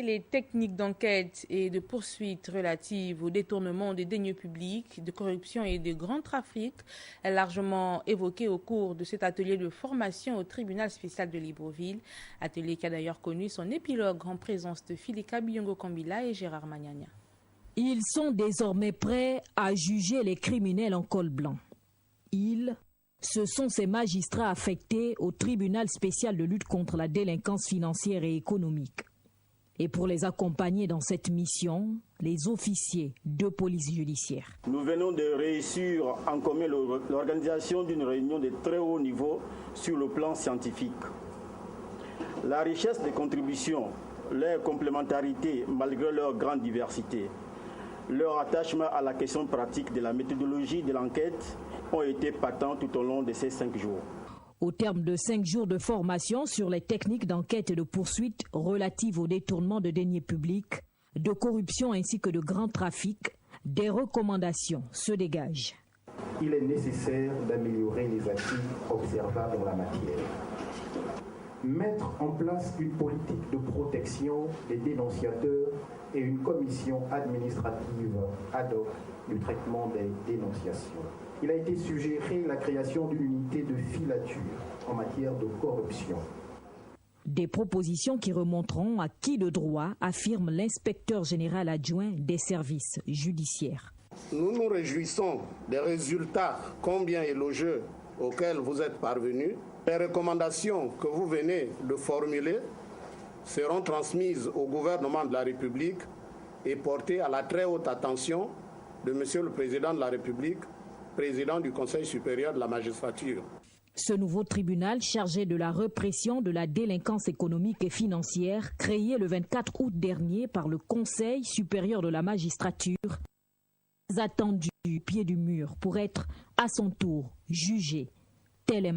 Les techniques d'enquête et de poursuite relatives au détournement des deniers publics, de corruption et de grand trafic est largement évoqué au cours de cet atelier de formation au tribunal spécial de Libreville. Atelier qui a d'ailleurs connu son épilogue en présence de Filika Biyongo-Kambila et Gérard Magnania. Ils sont désormais prêts à juger les criminels en col blanc. Ce sont ces magistrats affectés au tribunal spécial de lutte contre la délinquance financière et économique. Et pour les accompagner dans cette mission, les officiers de police judiciaire. Nous venons de réussir en commun l'organisation d'une réunion de très haut niveau sur le plan scientifique. La richesse des contributions, leur complémentarité malgré leur grande diversité, leur attachement à la question pratique de la méthodologie de l'enquête ont été patents tout au long de ces 5 jours. Au terme de 5 jours de formation sur les techniques d'enquête et de poursuite relatives au détournement de deniers publics, de corruption ainsi que de grand trafic, des recommandations se dégagent. Il est nécessaire d'améliorer les acquis observables en la matière. Mettre en place une politique de protection des dénonciateurs et une commission administrative ad hoc du traitement des dénonciations. Il a été suggéré la création d'une unité de filature en matière de corruption. Des propositions qui remonteront à qui de droit, affirme l'inspecteur général adjoint des services judiciaires. Nous nous réjouissons des résultats combien élogieux auxquels vous êtes parvenus. Les recommandations que vous venez de formuler seront transmises au gouvernement de la République et portées à la très haute attention de Monsieur le Président de la République, président du Conseil supérieur de la magistrature. Ce nouveau tribunal chargé de la répression de la délinquance économique et financière, créé le 24 août dernier par le Conseil supérieur de la magistrature, attendu du pied du mur pour être à son tour jugé. Tel est